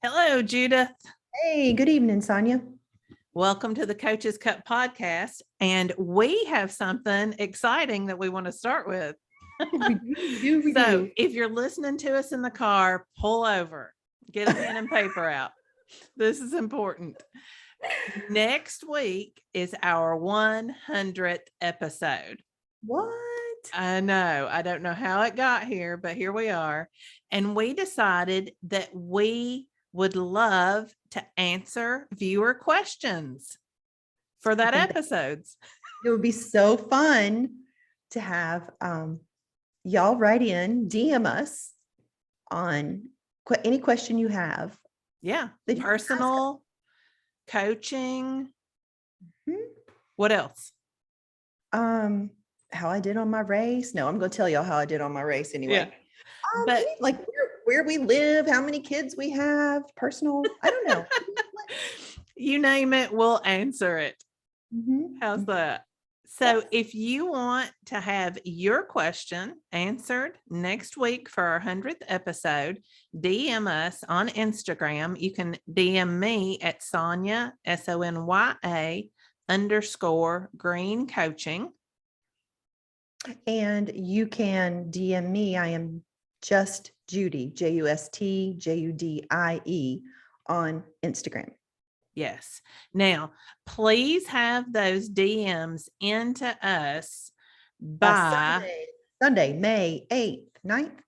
Hello, Judith. Hey, good evening, Sonya. Welcome to the Coach's Cup podcast. And we have something exciting that we want to start with. We do. So if you're listening to us in the car, pull over, get a pen and paper out. This is important. Next week is our 100th episode. What? I know. I don't know how it got here, but here we are. And we decided that we would love to answer viewer questions for that episodes. It would be so fun to have y'all write in, DM us on any question you have. Yeah. Personal coaching. Mm-hmm. What else? How I did on my race. No, I'm going to tell y'all how I did on my race anyway. Yeah. But like where we live, how many kids we have, personal, I don't know. You name it, we'll answer it. Mm-hmm. How's that? So if you want to have your question answered next week for our 100th episode, DM us on Instagram. You can DM me at Sonya, SONYA _green coaching. And you can DM me. I am Just Judy, JUSTJUDIE on Instagram. Yes. Now, please have those DMs into us by Sunday, May 8th, 9th.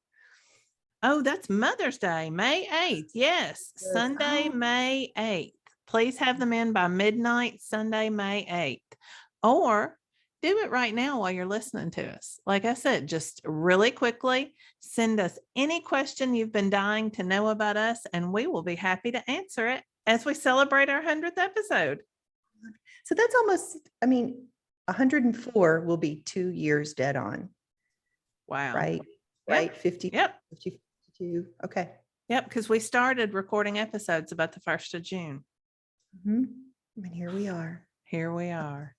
Oh, that's Mother's Day, May 8th. Yes. Sunday, May 8th. Please have them in by midnight, Sunday, May 8th. Or do it right now while you're listening to us. Like I said, just really quickly send us any question you've been dying to know about us, and we will be happy to answer it as we celebrate our 100th episode. So that's almost, 104 will be 2 years dead on. Wow. Right? Yep. Right? 50. Yep. 52. Okay. Yep. Because we started recording episodes about the 1st of June. Mm-hmm. And here we are. Here we are.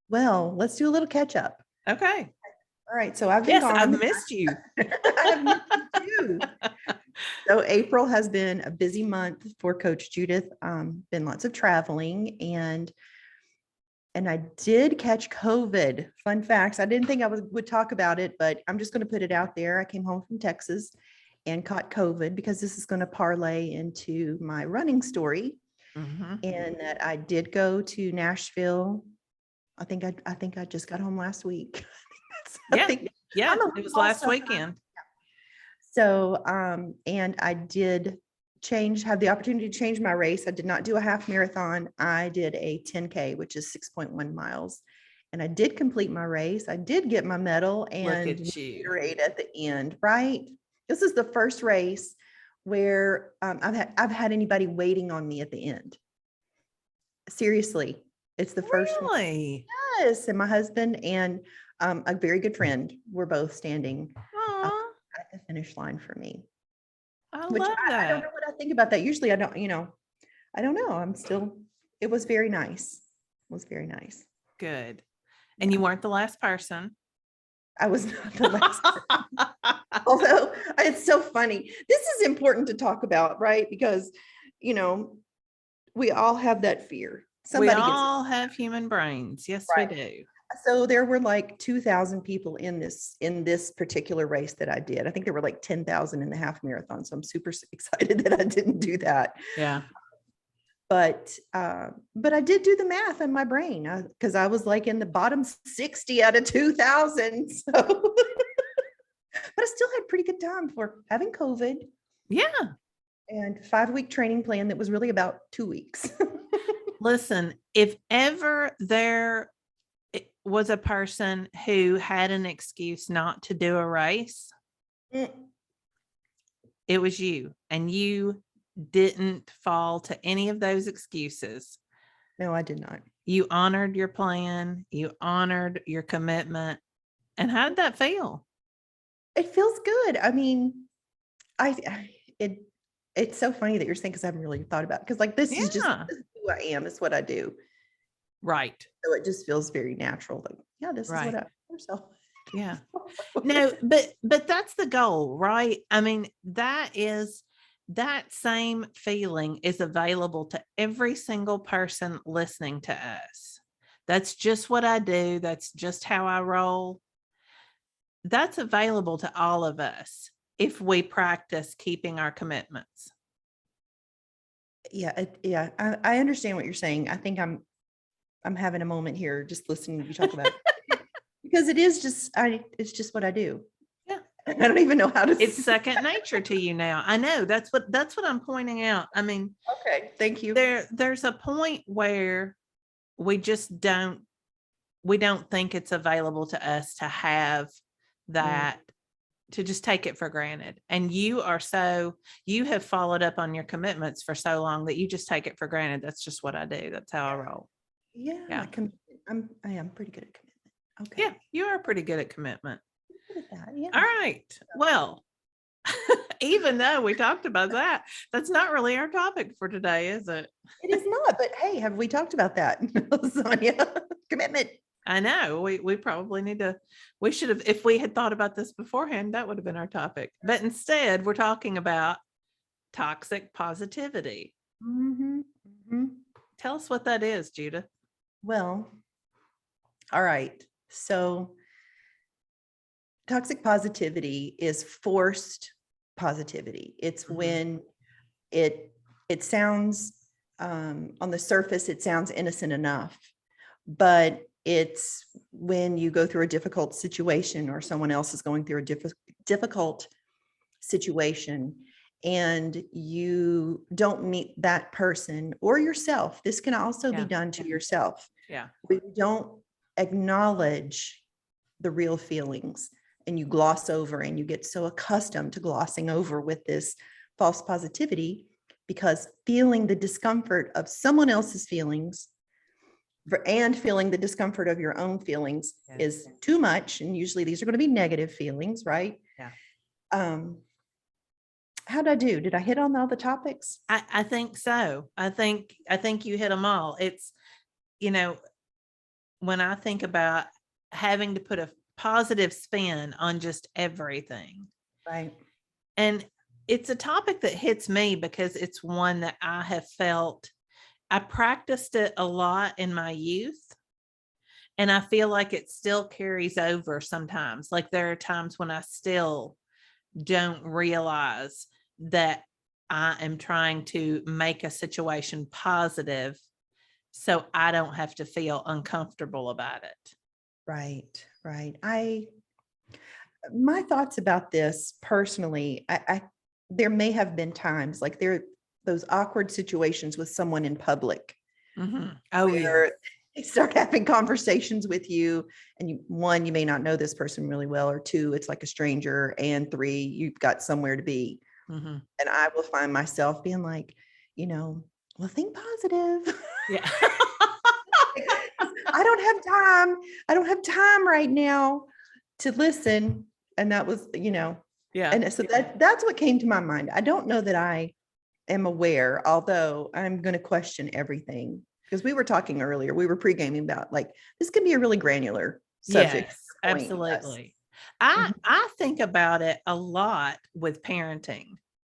Well, let's do a little catch up. Okay. All right. So I've been gone. I've missed you. I've missed you too. So April has been a busy month for Coach Judith. Been lots of traveling, and I did catch COVID. Fun facts. I didn't think I would talk about it, but I'm just going to put it out there. I came home from Texas and caught COVID because this is going to parlay into my running story. Mm-hmm. And that I did go to Nashville. I think I just got home last week. It was last weekend. So, and I did have the opportunity to change my race. I did not do a half marathon. I did a 10K, which is 6.1 miles. And I did complete my race. I did get my medal and reiterate at the end, right? This is the first race where I've had anybody waiting on me at the end. Seriously. It's the first one. Yes. And my husband and a very good friend were both standing at the finish line for me. I love that. I don't know what I think about that. Usually I don't know. It was very nice. It was very nice. Good. And you weren't the last person. I was not the last person. Although it's so funny. This is important to talk about, right? Because, we all have that fear. We all have human brains. Yes, right. We do. So there were like 2,000 people in this particular race that I did. I think there were like 10,000 in the half marathon. So I'm super excited that I didn't do that. Yeah. But I did do the math in my brain because I was like in the bottom 60 out of 2,000. So, but I still had pretty good time for having COVID. Yeah. And 5-week training plan that was really about 2 weeks. Listen, if ever there was a person who had an excuse not to do a race, it was you, and you didn't fall to any of those excuses. No, I did not. You honored your plan. You honored your commitment. And how did that feel? It feels good. I mean, it's so funny that you're saying, because I haven't really thought about it. Because like this is who I am. It's what I do. Right. So it just feels very natural. Like, yeah, this is what I do. So. Yeah. No, but that's the goal, right? I mean, that is that same feeling is available to every single person listening to us. That's just what I do. That's just how I roll. That's available to all of us if we practice keeping our commitments. Yeah, I understand what you're saying. I think I'm having a moment here just listening to you talk about it. Because it's just what I do. Yeah. I don't even know how to It's second nature to you now. I know that's what I'm pointing out. I mean, Okay, thank you. there's a point where we just don't think it's available to us to have that, to just take it for granted. And you have followed up on your commitments for so long that you just take it for granted. That's just what I do. That's how I roll. Yeah, Yeah. I am pretty good at commitment. Okay. Yeah, you are pretty good at commitment. Good at that. Yeah. All right. Well, even though we talked about that, that's not really our topic for today, is it? It is not, but hey, have we talked about that, Sonia? Commitment. I know we probably need to, we should have, if we had thought about this beforehand, that would have been our topic. But instead, we're talking about toxic positivity. Mm-hmm. Mm-hmm. Tell us what that is, Judith. Well, all right. So toxic positivity is forced positivity. It's when it sounds on the surface, it sounds innocent enough, but it's when you go through a difficult situation or someone else is going through a difficult situation and you don't meet that person or yourself. This can also be done to yourself. Yeah. We don't acknowledge the real feelings and you gloss over, and you get so accustomed to glossing over with this false positivity because feeling the discomfort of someone else's feelings and feeling the discomfort of your own feelings is too much. And usually these are going to be negative feelings, right? Yeah. How'd I do? Did I hit on all the topics? I think so. I think you hit them all. It's, when I think about having to put a positive spin on just everything. Right. And it's a topic that hits me because it's one that I have felt, I practiced it a lot in my youth. And I feel like it still carries over sometimes. Like there are times when I still don't realize that I am trying to make a situation positive so I don't have to feel uncomfortable about it. Right. My thoughts about this personally, there may have been times like those awkward situations with someone in public. Mm-hmm. Oh, where yeah. They start having conversations with you, and you may not know this person really well, or two, it's like a stranger, and three, you've got somewhere to be. Mm-hmm. And I will find myself being like, well, think positive. Yeah. I don't have time right now to listen. And that was, Yeah. and so that's what came to my mind. I don't know that I am aware, although I'm going to question everything, because we were talking earlier, we were pre-gaming about like, this can be a really granular subject. Yes, absolutely. I think about it a lot with parenting.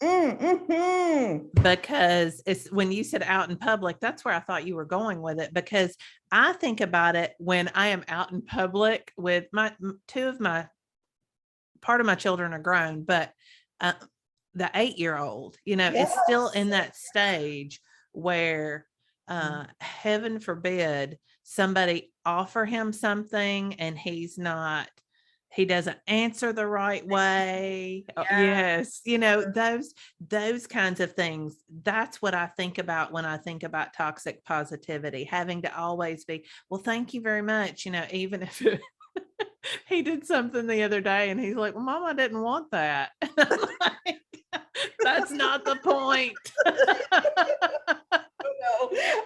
Mm-hmm. Because it's when you said out in public, that's where I thought you were going with it, because I think about it when I am out in public with part of my children are grown, but the 8-year-old, is still in that stage where heaven forbid somebody offer him something and he doesn't answer the right way. Yes. Those kinds of things. That's what I think about when I think about toxic positivity, having to always be, well, thank you very much. Even if he did something the other day and he's like, well, Mom, I didn't want that. Like, that's not the point.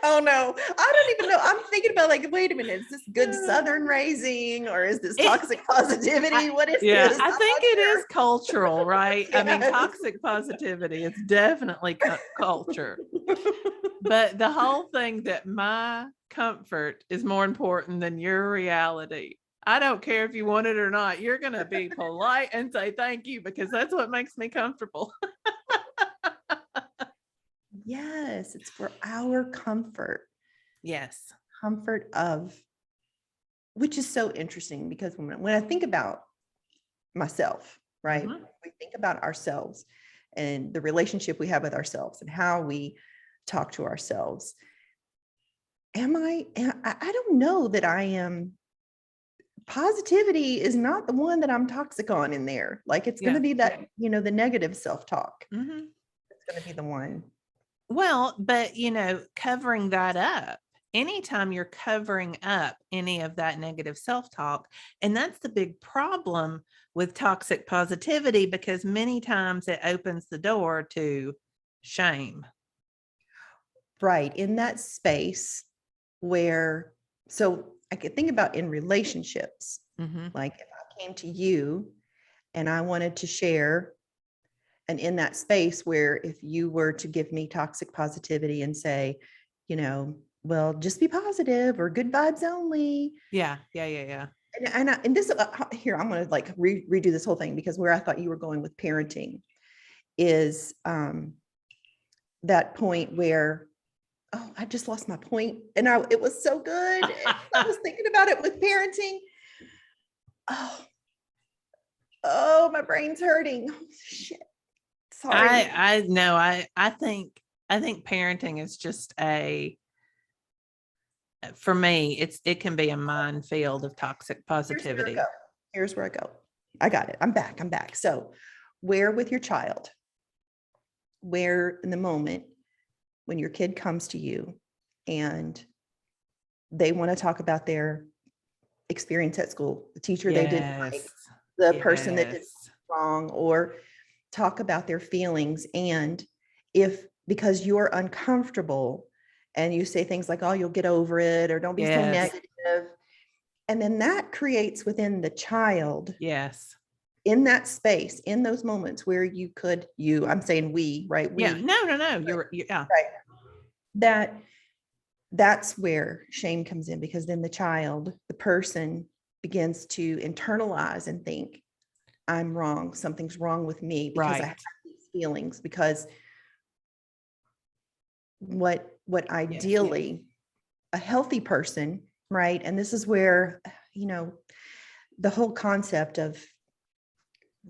Oh no. I don't even know. I'm thinking about like, wait a minute, is this good Southern raising or is this toxic positivity? What is this? I think it is cultural, right? I mean, toxic positivity is definitely culture. But the whole thing that my comfort is more important than your reality. I don't care if you want it or not. You're going to be polite and say thank you because that's what makes me comfortable. Yes, it's for our Yes. comfort of, which is so interesting because when I think about myself, right? Mhm. We think about ourselves and the relationship we have with ourselves and how we talk to ourselves. I don't know that I am. Positivity is not the one that I'm toxic on in there. Like it's going to Yeah. be that, the negative self-talk. Mhm. It's going to be the one. Well, but covering that up, anytime you're covering up any of that negative self-talk, and that's the big problem with toxic positivity, because many times it opens the door to shame. Right. In that space where, so I could think about in relationships, Mhm. like if I came to you and I wanted to share, and in that space where if you were to give me toxic positivity and say, well, just be positive or good vibes only. Yeah. Yeah. Yeah. Yeah. And this here, I'm going to like redo this whole thing because where I thought you were going with parenting is that point where, oh, I just lost my point. And it was so good. I was thinking about it with parenting. Oh, oh, my brain's hurting. Oh, shit. Sorry. I know. I think parenting is just for me, it can be a minefield of toxic Here's where I positivity. go. Here's where I go. I got it. I'm back. I'm back. So, where with your child, where in the moment when your kid comes to you and they want to talk about their experience at school, the teacher they didn't like, Yes. the person that did Yes. wrong, or talk about their feelings. And if because you're uncomfortable and you say things like, oh, you'll get over it, or don't be so Yes. negative. And then that creates within the child Yes. in that space, in those moments where I'm saying we, right? Yeah. We, No, no, no. Yeah. right. That's where shame comes in because then the person begins to internalize and think, I'm wrong. Something's wrong with me because I Right. have these feelings. Because what Yes. ideally a healthy person, right? And this is where, the whole concept of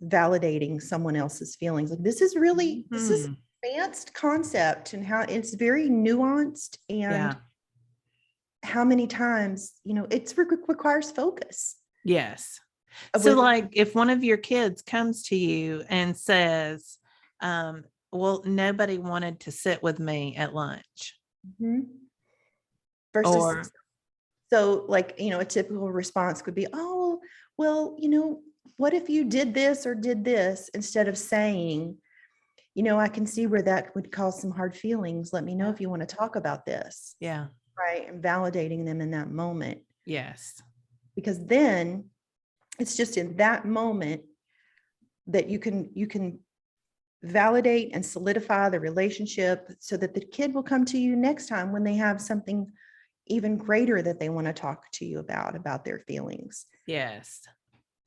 validating someone else's feelings, like this is Mhm. advanced concept and how it's very nuanced, and Yeah. how many times, requires focus Yes. So, with. like, if one of your kids comes to you and says, well, nobody wanted to sit with me at lunch, Mhm. Versus, or so like, a typical response could be, oh, well, what if you did this or did this, instead of saying, I can see where that would cause some hard feelings. Let me know yeah, if you want to talk about this. yeah, Right. And validating them in that moment. yes, Because then it's just in that moment that you can validate and solidify the relationship so that the kid will come to you next time when they have something even greater that they want to talk to you about their feelings. yes,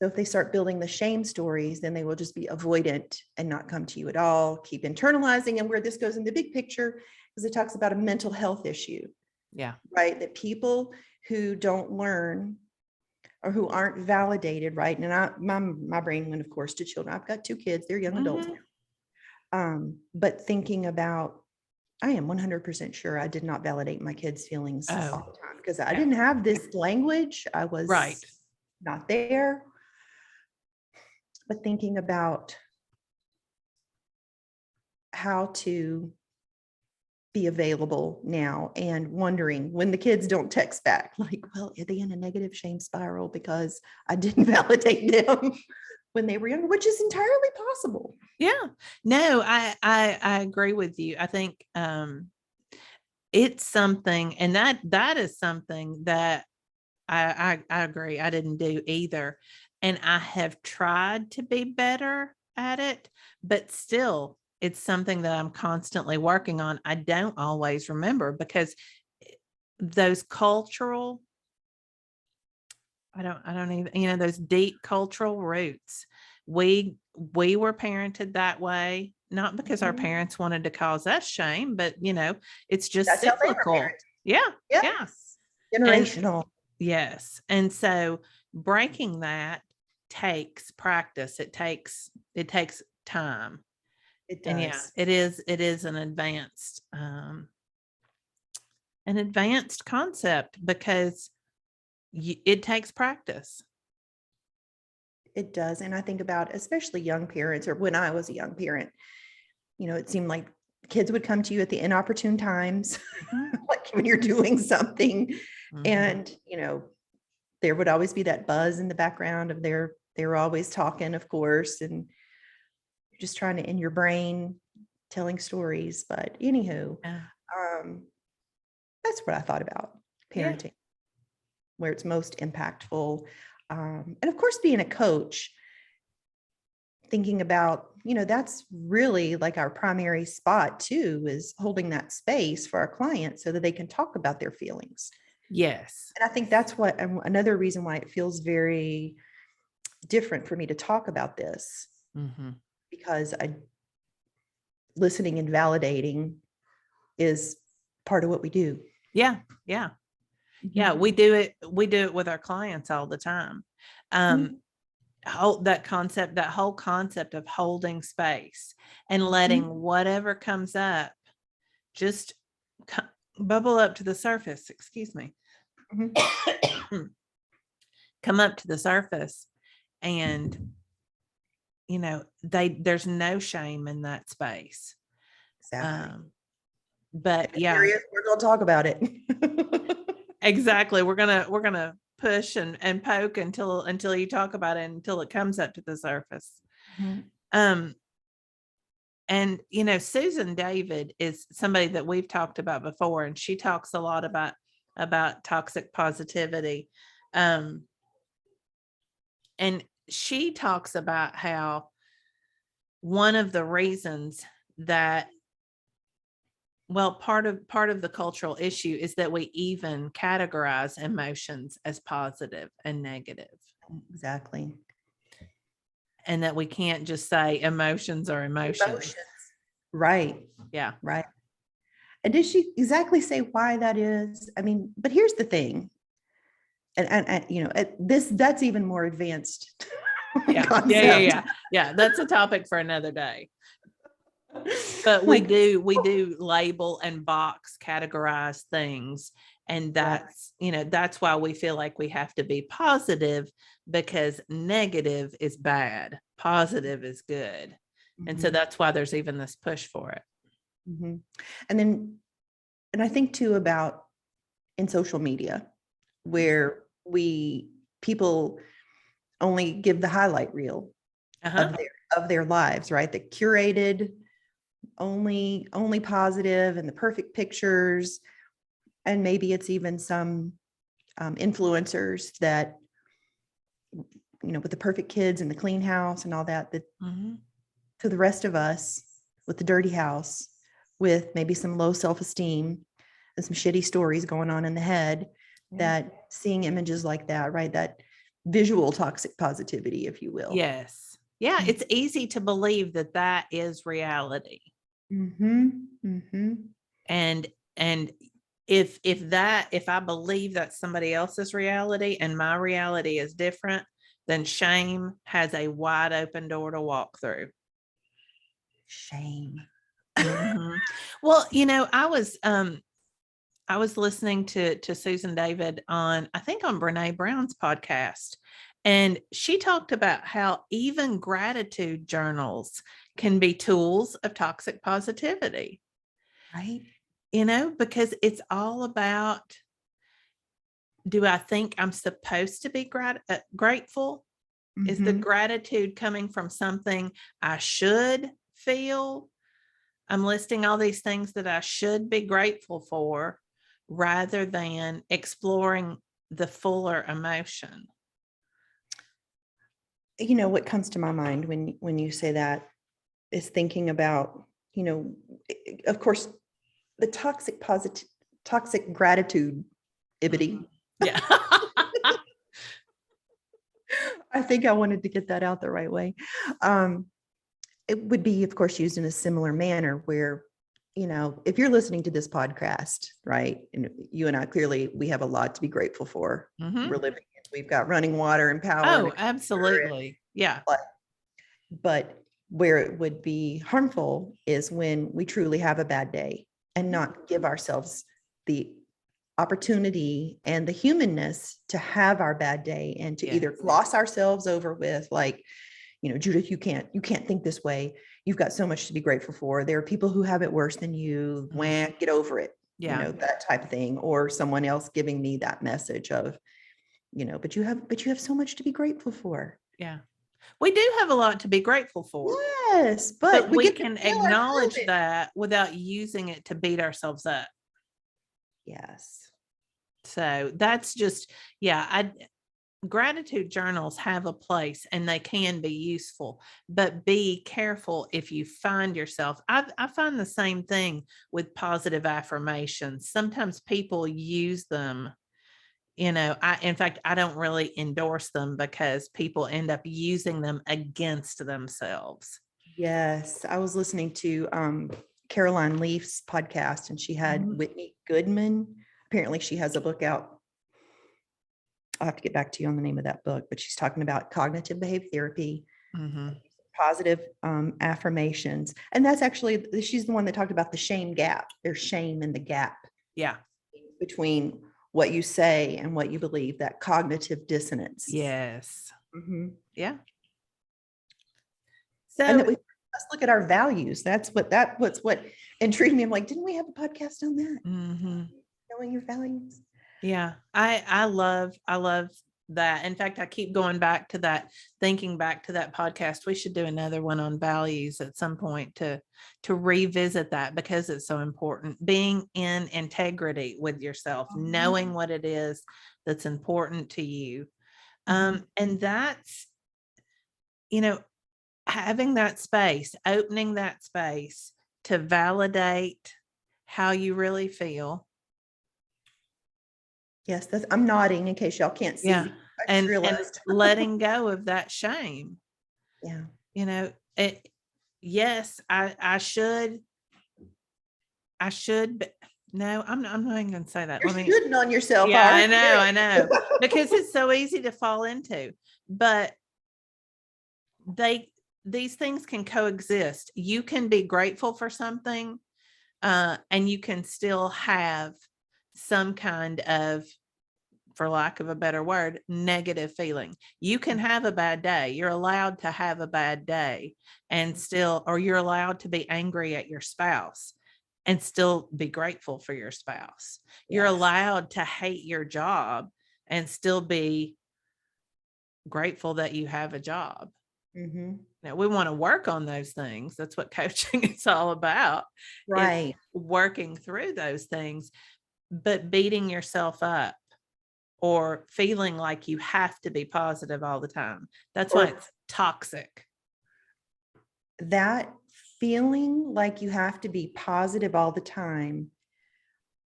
So if they start building the shame stories, then they will just be avoidant and not come to you at all, keep internalizing. And where this goes in the big picture is it talks about a mental health issue, yeah, right? That people who don't learn or who aren't validated, right? And my brain went, of course, to children. I've got two kids, they're young adults mhm, now. But thinking about, I am 100% sure I did not validate my kids' feelings oh, all the time because I yeah, didn't have this language. I was right, not there. But thinking about how to be available now and wondering when the kids don't text back, like, well, are they in a negative shame spiral because I didn't validate them when they were younger, which is entirely possible. yeah. No, I agree with you. I think it's something, and that is something that I agree. I didn't do either. And I have tried to be better at it, but still, it's something that I'm constantly working on. I don't always remember because those cultural, I don't even, those deep cultural roots. We were parented that way. not because our Mhm. parents wanted to cause us shame, but it's just That's how they were cyclical. parented. Yeah. Yeah. Yes. And Generational. yes. And so breaking that takes practice. It takes time. It And yeah, does. it is an advanced concept because it takes practice. It does. And I think about especially young parents, or when I was a young parent, it seemed like kids would come to you at the inopportune times, Mhm. like when you're doing something. Mhm. And, there would always be that buzz in the background of they were always talking, of course, and just trying to, in your brain, telling stories. But anywho, Yeah. um, that's what I thought about Yeah. parenting, where it's most impactful. And of course, being a coach, thinking about, that's really like our primary spot too, is holding that space for our clients so that they can talk about their feelings. Yes. And I think that's what, another reason why it feels very different for me to talk about this, Mhm. because listening and validating is part of what we do. Yeah. Yeah. Yeah. Mhm. We do it with our clients all the time. Mhm. That whole concept of holding space and letting whatever comes up just bubble up to the surface. Excuse me. Mhm. Come up to the surface, and there's no shame in that space. Exactly. But If yeah, there is, we're going to talk about it. exactly. We're gonna push and poke until you talk about it, until it comes up to the surface. Mhm. Um, and Susan David is somebody that we've talked about before, and she talks a lot about toxic positivity. And she talks about how one of the reasons that, well, part of the cultural issue is that we even categorize emotions as positive and negative, Exactly. and that we can't just say emotions are emotions. Emotions. Right. Yeah. Right. And did she exactly say why that is? I mean, but here's the thing. And that's even more advanced Yeah. Yeah. Yeah. concept. Yeah. Yeah. That's a topic for another day. But we Like, do label and box categorize things. And right. that's why we feel like we have to be positive, because negative is bad, positive is good. And so Mhm. that's why there's even this push for it. Mhm. And I think too about in social media, where people only give the highlight reel Uh-huh. of their lives, right? The curated, only positive and the perfect pictures. And maybe it's even some influencers that, with the perfect kids and the clean house and all that, Mhm. to the rest of us with the dirty house, with maybe some low self-esteem and some shitty stories going on in the head, Yeah. that seeing images like that, right? That visual toxic positivity, if you will. Yes. Yeah, it's easy to believe that that is reality. Mm-hmm. Mm-hmm. And if I believe that's somebody else's reality and my reality is different, then shame has a wide open door to walk through. Shame. Mhm. Well, I was listening to Susan David I think on Brene Brown's podcast, and she talked about how even gratitude journals can be tools of toxic positivity, Right. because it's all about, do I think I'm supposed to be grateful? Is the Mm-hmm. gratitude coming from something I should feel? I'm listing all these things that I should be grateful for, rather than exploring the fuller emotion. What comes to my mind when you say that is thinking about, of course, the toxic gratitude ibity. Yeah. I think I wanted to get that out the right way. Um, it would be, of course, used in a similar manner where, if you're listening to this podcast, right, and you and I, clearly, we have a lot to be grateful for. Mhm. We're living, we've got running water and power. Oh, absolutely. Yeah. But where it would be harmful is when we truly have a bad day and not give ourselves the opportunity and the humanness to have our bad day and to either gloss ourselves over with, like, Judith, you can't think this way. You've got so much to be grateful for. There are people who have it worse than you. Wah, get over it. Yeah. That type of thing. Or someone else giving me that message of, but you have so much to be grateful for. Yeah. We do have a lot to be grateful for. Yes, But we get can to feel acknowledge ourselves. that without using it to beat ourselves up. Yes. So that's just, gratitude journals have a place and they can be useful, but be careful if you find yourself. I find the same thing with positive affirmations. Sometimes people use them. In fact, I don't really endorse them because people end up using them against themselves. Yes. I was listening to Caroline Leaf's podcast, and she had Whitney Goodman. Apparently she has a book out. I'll have to get back to you on the name of that book, but she's talking about cognitive behavior therapy, positive affirmations. And that's actually, she's the one that talked about the shame gap. There's shame in the gap. Yeah. Between what you say and what you believe, that cognitive dissonance. Yes. Yeah. So, and that let's look at our values. That's what intrigued me. I'm like, didn't we have a podcast on that? Knowing your values. Yeah. I love that. In fact, I keep going back to that, thinking back to that podcast. We should do another one on values at some point to revisit that, because it's so important. Being in integrity with yourself, knowing what it is that's important to you. And that's, having that space, opening that space to validate how you really feel. Yes, I'm nodding in case y'all can't see. Yeah. And letting go of that shame. Yeah. Yes, I should. No, I'm not even going to say that. You're shooting on yourself. Yeah, I know. Because it's so easy to fall into, but these things can coexist. You can be grateful for something, and you can still have some kind of, for lack of a better word, negative feeling. You can have a bad day. You're allowed to have a bad day and still, or you're allowed to be angry at your spouse and still be grateful for your spouse. You're allowed to hate your job and still be grateful that you have a job. Now, we want to work on those things. That's what coaching is all about. Right. Working through those things, but beating yourself up or feeling like you have to be positive all the time. That's why it's toxic. That feeling like you have to be positive all the time,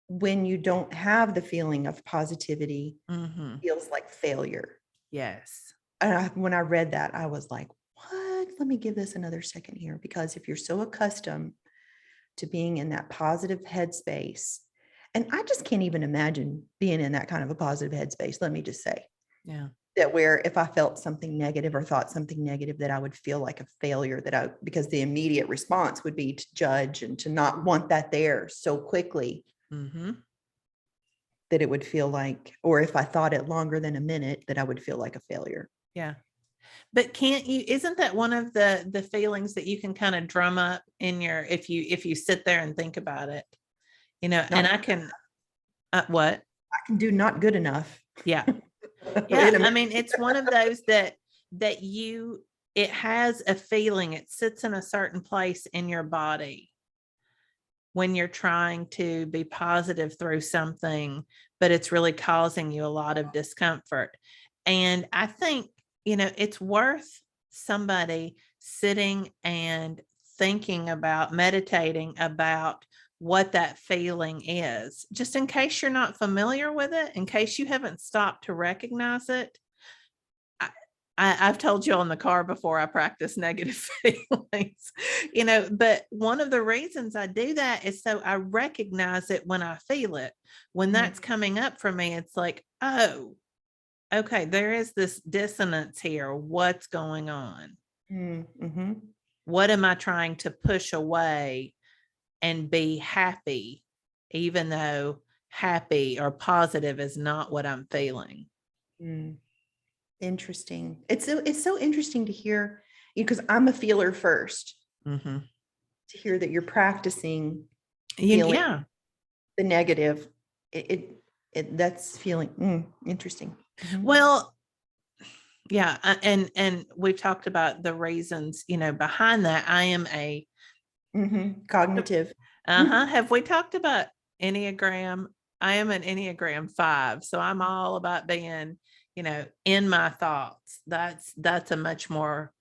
when you don't have the feeling of positivity, feels like failure. Yes. And when I read that, I was like, what? Let me give this another second here, because if you're so accustomed to being in that positive headspace, and I just can't even imagine being in that kind of a positive headspace, let me just say. Yeah. That where if I felt something negative or thought something negative, that I would feel like a failure, because the immediate response would be to judge and to not want that there so quickly. That it would feel like, or if I thought it longer than a minute, that I would feel like a failure. Yeah. But isn't that one of the feelings that you can kind of drum up in your, if you sit there and think about it, and I can, what? I can do not good enough. Yeah. Yeah. I mean, it's one of those that it has a feeling, it sits in a certain place in your body when you're trying to be positive through something, but it's really causing you a lot of discomfort. And I think, it's worth somebody sitting and thinking about, meditating about what that feeling is, just in case you're not familiar with it, in case you haven't stopped to recognize it. I've told you on the car before, I practice negative feelings, but one of the reasons I do that is so I recognize it when I feel it. When that's coming up for me, it's like, oh, okay, there is this dissonance here. What's going on? Mm-hmm. What am I trying to push away and be happy, even though happy or positive is not what I'm feeling? Mm. Interesting. It's so interesting to hear, because I'm a feeler first, Mm-hmm. to hear that you're practicing feeling Yeah. the negative. That's feeling interesting. Mhm. Well, yeah. And we've talked about the reasons, behind that. I am a Cognitive. Have we talked about Enneagram? I am an Enneagram 5. So I'm all about being, in my thoughts. That's a much more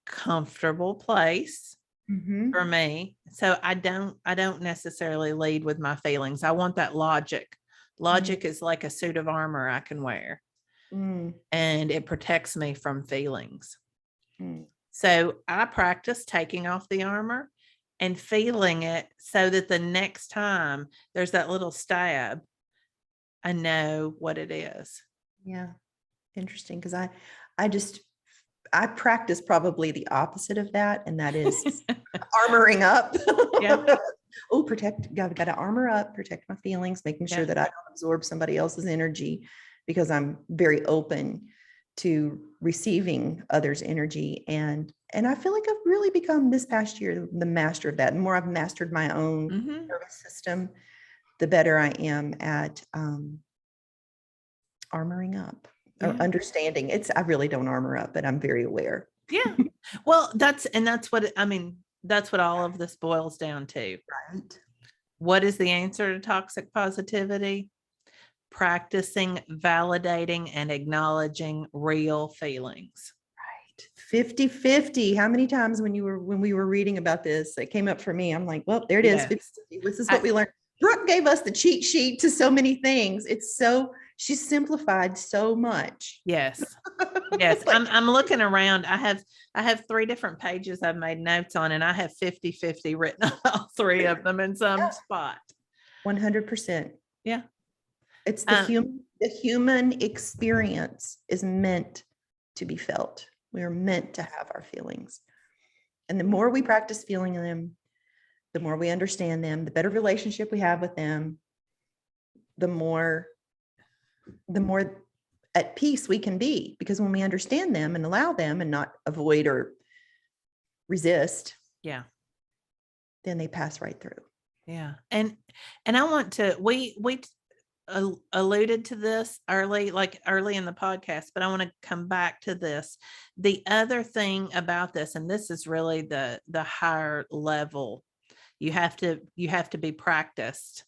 comfortable place Mhm. for me. So I don't necessarily lead with my feelings. I want that logic. Logic is like a suit of armor I can wear, Mm, and it protects me from feelings. mm. So I practice taking off the armor and feeling it so that the next time there's that little stab, I know what it is. Yeah. Interesting. Because I practice probably the opposite of that, and that is armoring up. Yeah. Oh, got to armor up, protect my feelings, making sure Yeah. that I don't absorb somebody else's energy, because I'm very open to receiving others' energy. And I feel like I've really become this past year the master of that. The more I've mastered my own Mm-hmm. nervous system, the better I am at armoring up or Yeah. understanding. I really don't armor up, but I'm very aware. Yeah. Well, that's what all of this boils down to. Right. What is the answer to toxic positivity? Practicing, validating, and acknowledging real feelings. 50-50. How many times when we were reading about this, it came up for me. I'm like, well, there it is. Yes. 50-50. This is what we learned. Brooke gave us the cheat sheet to so many things. She's simplified so much. Yes. Yes. I'm looking around. I have 3 different pages I've made notes on, and I have 50-50 written on all 3 of them in some spot. 100%. Yeah. It's the human experience is meant to be felt. We are meant to have our feelings. And the more we practice feeling them, the more we understand them, the better relationship we have with them, the more at peace we can be. Because when we understand them and allow them and not avoid or resist, Yeah. then they pass right through. Yeah. And I want to, we alluded to this early in the podcast, but I want to come back to this. The other thing about this, and this is really the higher level, you have to be practiced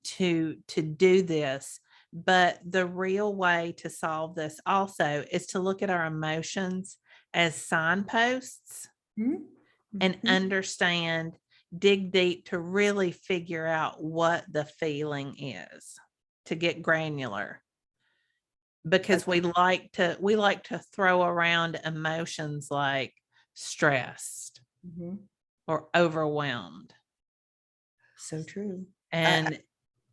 to do this. But the real way to solve this also is to look at our emotions as signposts and understand, dig deep to really figure out what the feeling is, to get granular, because we like to throw around emotions like stressed or overwhelmed. So true. And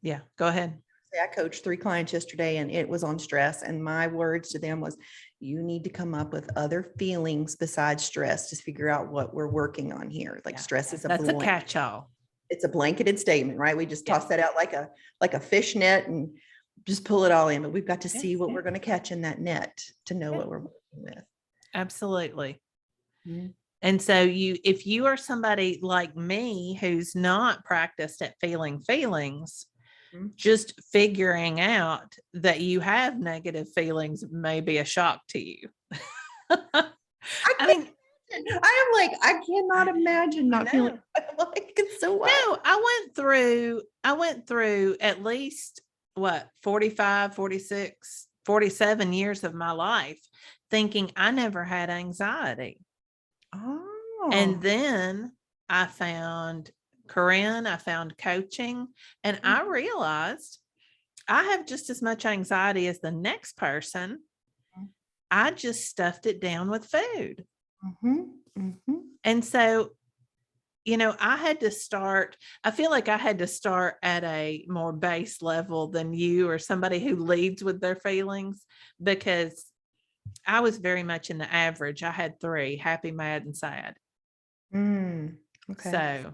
yeah, go ahead. I coached 3 clients yesterday, and it was on stress. And my words to them was, you need to come up with other feelings besides stress to figure out what we're working on here. Like stress is That's a catch-all. It's a blanketed statement, right? We just toss that out like a fish net and just pull it all in. But we've got to see what we're going to catch in that net to know what we're working with. Absolutely. Mhm. And so if you are somebody like me who's not practiced at feeling feelings, just figuring out that you have negative feelings may be a shock to you. I am like, I cannot imagine not feeling like it's so wild. No, I went through at least 45, 46, 47 years of my life thinking I never had anxiety. Oh. And then I found Corinne, I found coaching, and I realized I have just as much anxiety as the next person. I just stuffed it down with food. Mhm, mhm. And so, I had to start, I feel like I had to start at a more base level than you or somebody who leads with their feelings, because I was very much in the average. I had three: happy, mad, and sad. Mm, okay. So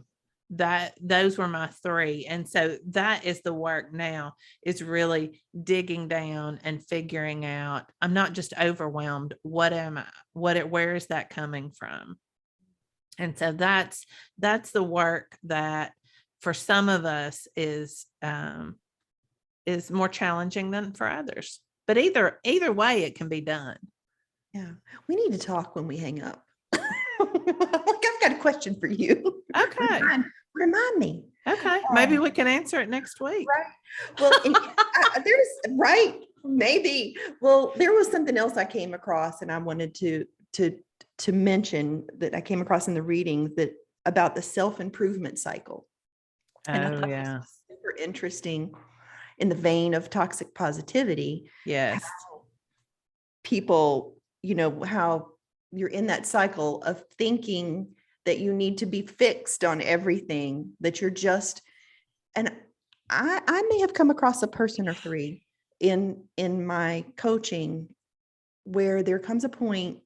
those were my three. And so that is the work now, is really digging down and figuring out, I'm not just overwhelmed. What am I? Where is that coming from? And so that's the work that for some of us is more challenging than for others. But either way, it can be done. Yeah. We need to talk when we hang up. Like, I've got a question for you. Okay. Remind me. Okay. Maybe Um, we can answer it next week. Right. Well, and there's right, maybe. Well, there was something else I came across, and I wanted to mention that I came across in the readings that about the self-improvement cycle. And I Oh, thought this yeah. was super interesting in the vein of toxic positivity. Yes. People, how you're in that cycle of thinking that you need to be fixed on everything, that you're just, and I may have come across a person or three in my coaching where there comes a point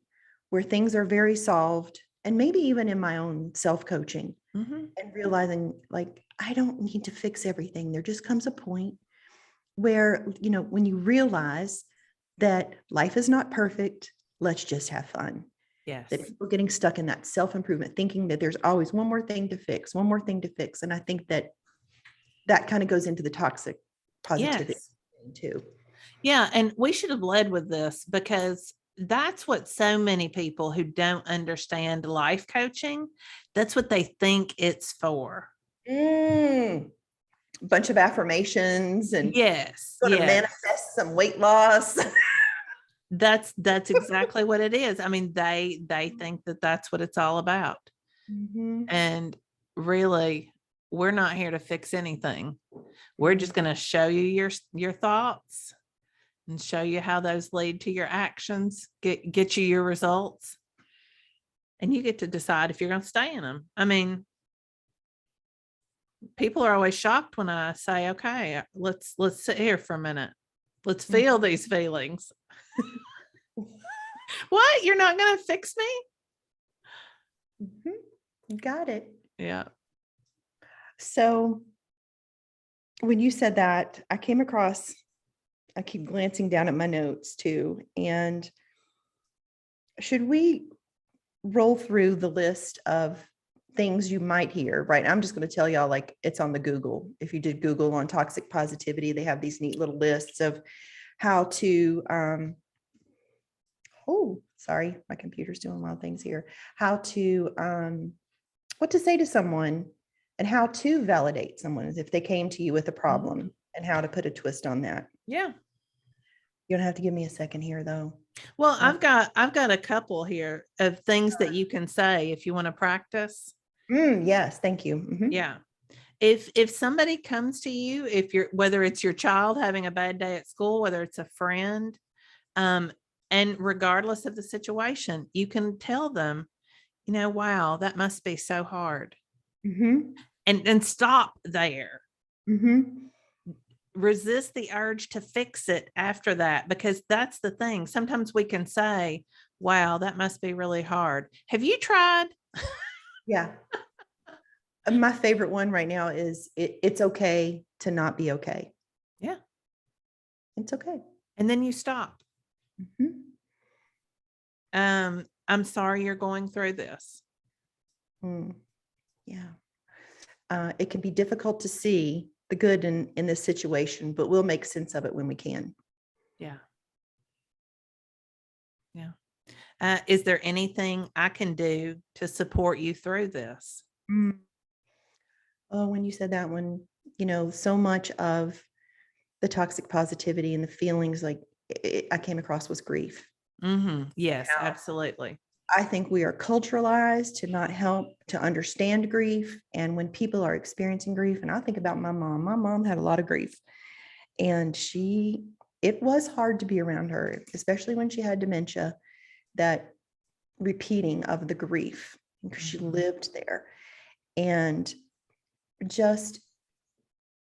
where things are very solved, and maybe even in my own self-coaching, Mhm. and realizing, like, I don't need to fix everything. There just comes a point where, when you realize that life is not perfect, let's just have fun. That Yes. people getting stuck in that self-improvement, thinking that there's always one more thing to fix, one more thing to fix. And I think that kind of goes into the toxic positivity Yes. thing too. Yeah, and we should have led with this, because that's what so many people who don't understand life coaching, that's what they think it's for. Bunch of affirmations and Yes, going to yes. manifest some weight loss. That's exactly what it is. I mean, they think that that's what it's all about. Mhm. And really, we're not here to fix anything. We're Mm. just going to show you your thoughts and show you how those lead to your actions, get you your results, and you get to decide if you're going to stay in them. I mean, people are always shocked when I say, "Okay, let's sit here for a minute. Let's feel these feelings." What? You're not going to fix me? Mhm. You got it. Yeah. So when you said that, I keep glancing down at my notes too. And should we roll through the list of things you might hear, right? I'm just going to tell y'all, like, it's on the Google. If you did Google on toxic positivity, they have these neat little lists of how to, oh, sorry, my computer's doing wild things here. How to, what to say to someone and how to validate someone if they came to you with a problem, and how to put a twist on that. Yeah. You don't have to give me a second here though. Well, Uh, I've got a couple here of things that you can say if you want to practice. yes, thank you. Mhm. Yeah. If somebody comes to you, if you're, whether it's your child having a bad day at school, whether it's a friend, um, and regardless of the situation, you can tell them, wow, that must be so hard. Mhm. And stop there. Mhm. Resist the urge to fix it after that, because that's the thing. Sometimes we can say, wow, that must be really hard. Have you tried? Yeah. My favorite one right now is it's okay to not be okay. Yeah. It's okay. And then you stop. Mhm. I'm sorry you're going through this. Mm, yeah. It can be difficult to see the good in this situation, but we'll make sense of it when we can. Yeah. Yeah. Is there anything I can do to support you through this? Mm. Oh, when you said that one, so much of the toxic positivity and the feelings, like, I came across was grief. Yes, absolutely. I think we are culturalized to not help to understand grief. And when people are experiencing grief, and I think about my mom had a lot of grief, and she it was hard to be around her, especially when she had dementia, that repeating of the grief, because she lived there. And just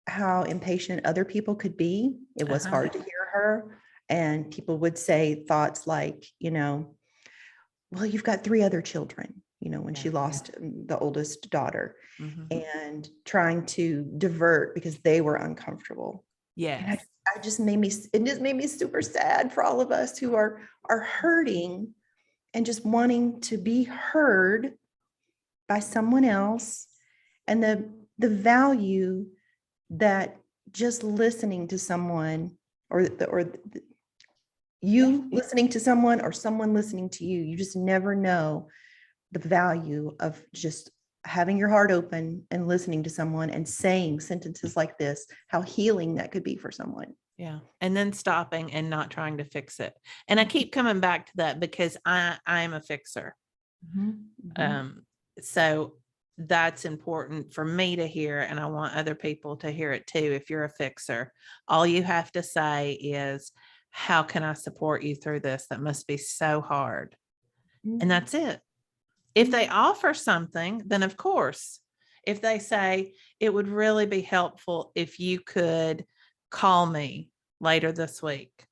how impatient other people could be. It was hard to hear her. And people would say thoughts like, well, you've got 3 other children, when she lost the oldest daughter, and trying to divert because they were uncomfortable. And Yes. it just made me super sad for all of us who are hurting and just wanting to be heard by someone else, and the value that just listening to someone, you listening to someone, or someone listening to you, you just never know the value of just having your heart open and listening to someone and saying sentences like this, how healing that could be for someone. Yeah. And then stopping and not trying to fix it. And I keep coming back to that because I'm a fixer. So that's important for me to hear. And I want other people to hear it too. If you're a fixer, all you have to say is, how can I support you through this? That must be so hard. And that's it. If they offer something, then of course, if they say it would really be helpful if you could call me later this week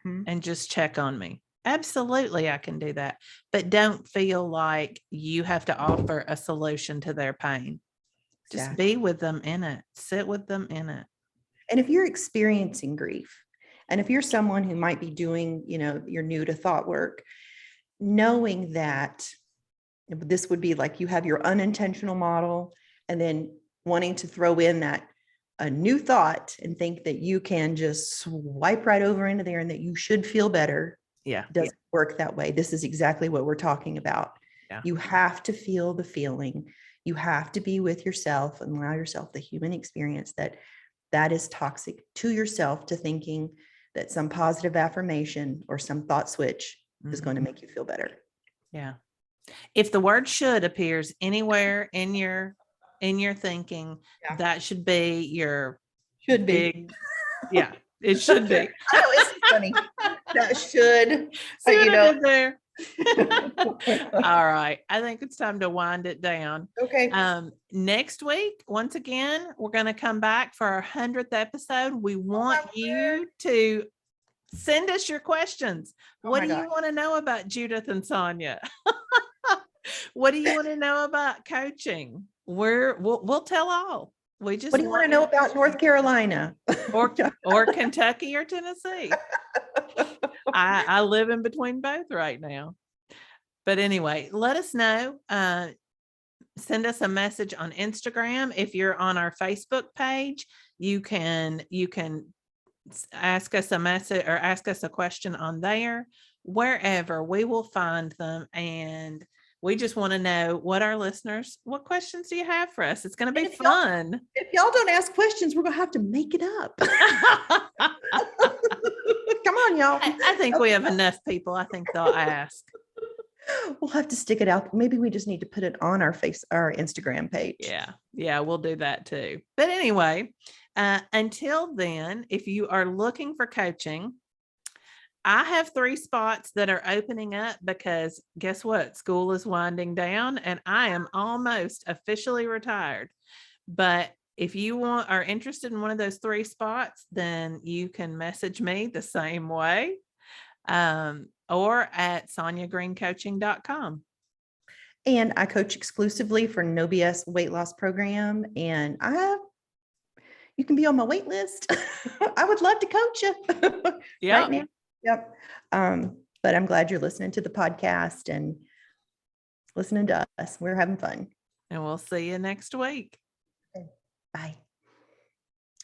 and just check on me. Absolutely, I can do that. But don't feel like you have to offer a solution to their pain. Just be with them in it. Sit with them in it. And if you're experiencing grief, and if you're someone who might be doing, you're new to thought work, knowing that this would be like you have your unintentional model, and then wanting to throw in that a new thought and think that you can just swipe right over into there and that you should feel better. Doesn't work that way. This is exactly what we're talking about. You have to feel the feeling. You have to be with yourself and allow yourself the human experience that is toxic to yourself, to thinking that some positive affirmation or some thought switch is going to make you feel better. Yeah. If the word should appears anywhere in your thinking, that should be your big. Yeah, it should be. I know, it's funny. That should, see what I did there. All right. I think it's time to wind it down. Okay. Next week, once again, we're going to come back for our 100th episode. We want you to send us your questions. What do you want to know about Judith and Sonya? What do you want to know about coaching? We'll tell all. What do you want to know about North Carolina or Kentucky or Tennessee? I live in between both right now. But anyway, let us know. Send us a message on Instagram. If you're on our Facebook page, you can ask us a message or ask us a question on there. Wherever, we will find them. And we just want to know what questions do you have for us? It's going to be fun. If y'all don't ask questions, we're going to have to make it up. Come on, y'all. I think we have enough people. I think they'll ask. We'll have to stick it out. Maybe we just need to put it on our Instagram page. Yeah, we'll do that too. But anyway, until then, if you are looking for coaching, I have 3 spots that are opening up because guess what? School is winding down and I am almost officially retired. But if you are interested in one of those 3 spots, then you can message me the same way or at sonyagreencoaching.com. And I coach exclusively for No BS weight loss program. And you can be on my wait list. I would love to coach you right now. Yep. But I'm glad you're listening to the podcast and listening to us. We're having fun. And we'll see you next week. Okay. Bye.